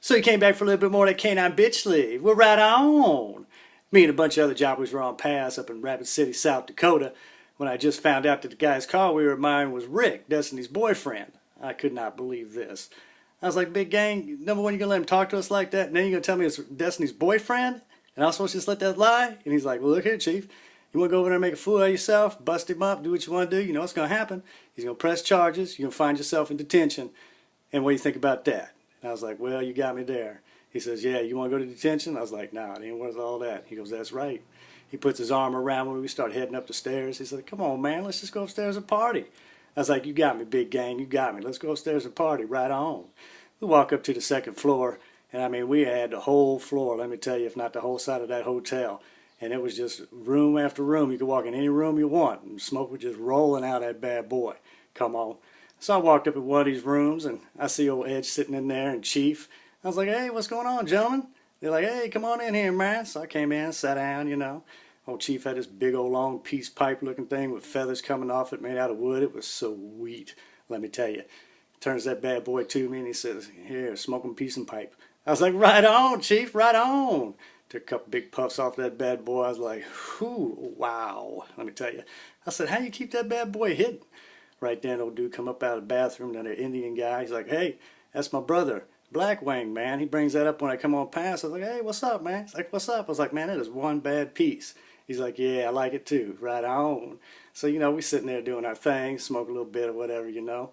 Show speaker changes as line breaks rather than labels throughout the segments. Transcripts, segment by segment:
So he came back for a little bit more of that canine bitch leave. We're right on. Me and a bunch of other jobbers were on pass up in Rapid City, South Dakota, when I just found out that the guy's car we were admiring was Rick, Destiny's boyfriend. I could not believe this. I was like, big gang, number one, you gonna let him talk to us like that? And then you're gonna tell me it's Destiny's boyfriend? And I was supposed to just let that lie? And he's like, well, look here, Chief. You wanna go over there and make a fool of yourself, bust him up, do what you wanna do? You know what's gonna happen. He's gonna press charges, you're gonna find yourself in detention. And what do you think about that? And I was like, well, you got me there. He says, yeah, you want to go to detention? I was like, nah, it ain't worth all that. He goes, that's right. He puts his arm around me. We start heading up the stairs. He said, come on, man, let's just go upstairs and party. I was like, you got me, big gang, you got me. Let's go upstairs and party right on. We walk up to the second floor, and I mean, we had the whole floor, let me tell you, if not the whole side of that hotel. And it was just room after room. You could walk in any room you want, and smoke was just rolling out of that bad boy. Come on. So I walked up in one of these rooms, and I see old Edge sitting in there, and Chief. I was like, hey, what's going on, gentlemen? They're like, hey, come on in here, man. So I came in, sat down, you know. Old Chief had this big old long peace pipe looking thing with feathers coming off it, made out of wood. It was so sweet, let me tell you. Turns that bad boy to me, and he says, here, smoking peace and pipe. I was like, right on, Chief, right on. Took a couple big puffs off that bad boy. I was like, whew, wow, let me tell you. I said, how you keep that bad boy hidden? Right then, old dude come up out of the bathroom, another Indian guy. He's like, hey, that's my brother, Blackwing, man. He brings that up when I come on past. I was like, hey, what's up, man? He's like, what's up? I was like, man, that is one bad piece. He's like, yeah, I like it too. Right on. So, you know, we sitting there doing our thing, smoke a little bit or whatever, you know.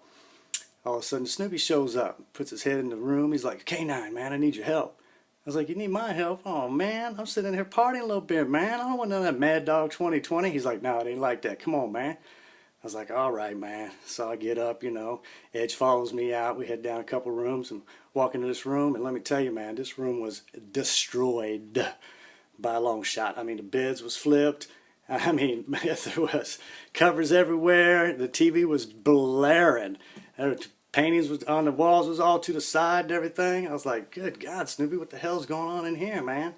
All of a sudden, Snoopy shows up, puts his head in the room. He's like, K9, man, I need your help. I was like, you need my help? Oh, man, I'm sitting here partying a little bit, man. I don't want none of that Mad Dog 2020. He's like, no, it ain't like that. Come on, man. I was like, all right, man. So I get up, you know. Edge follows me out. We head down a couple rooms and walk into this room. And let me tell you, man, this room was destroyed by a long shot. I mean, the beds was flipped. I mean, there was covers everywhere. The TV was blaring. Paintings was on the walls was all to the side and everything. I was like, good God, Snoopy, what the hell's going on in here, man?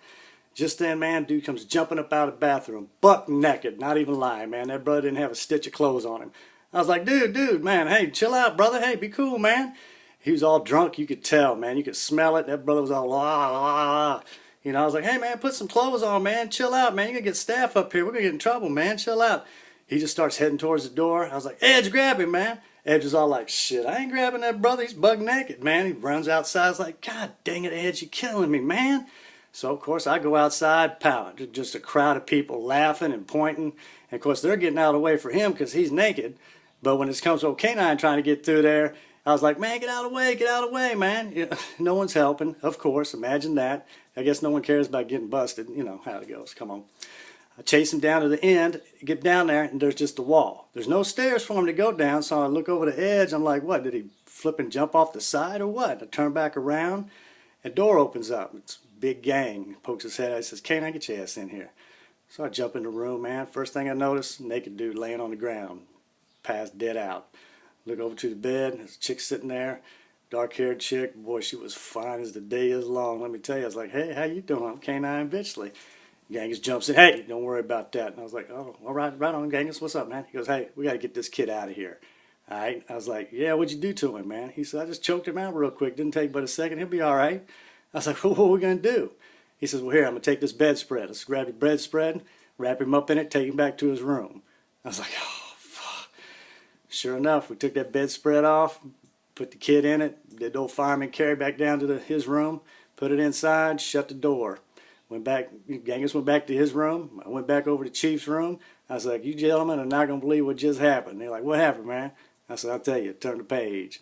Just then, man, dude comes jumping up out of the bathroom, buck naked, not even lying, man. That brother didn't have a stitch of clothes on him. I was like, dude, man, hey, chill out, brother. Hey, be cool, man. He was all drunk. You could tell, man. You could smell it. That brother was all, you know, I was like, hey, man, put some clothes on, man. Chill out, man. You're going to get staff up here. We're going to get in trouble, man. Chill out. He just starts heading towards the door. I was like, Edge, grab him, man. Edge was all like, shit, I ain't grabbing that brother. He's buck naked, man. He runs outside. I was like, God dang it, Edge, you're killing me, man. So, of course, I go outside, pow, just a crowd of people laughing and pointing. And, of course, they're getting out of the way for him because he's naked. But when it comes to K9 trying to get through there, I was like, man, get out of the way, man. You know, no one's helping, of course. Imagine that. I guess no one cares about getting busted. You know how it goes. Come on. I chase him down to the end, get down there, and there's just a wall. There's no stairs for him to go down, so I look over the edge. I'm like, what, did he flip and jump off the side or what? I turn back around, and door opens up. It's big gang. Pokes his head out. He says, "Can't I get your ass in here?" So I jump in the room, man. First thing I notice, naked dude laying on the ground, passed dead out. Look over to the bed. There's a chick sitting there, dark-haired chick. Boy, she was fine as the day is long. Let me tell you, I was like, hey, how you doing? I'm K9 Bitchley. Genghis jumps in. Hey, don't worry about that. And I was like, oh, all right, right on, Genghis. What's up, man? He goes, hey, we got to get this kid out of here. All right. I was like, yeah, what'd you do to him, man? He said, I just choked him out real quick. Didn't take but a second. He'll be all right. I was like, well, what are we going to do? He says, well, here, I'm going to take this bedspread. Let's grab your bedspread, wrap him up in it, take him back to his room. I was like, oh, fuck. Sure enough, we took that bedspread off, put the kid in it, did the old fireman carry back down to his room, put it inside, shut the door. Went back, Genghis went back to his room. I went back over to Chief's room. I was like, you gentlemen are not going to believe what just happened. They're like, what happened, man? I said, I'll tell you, turn the page.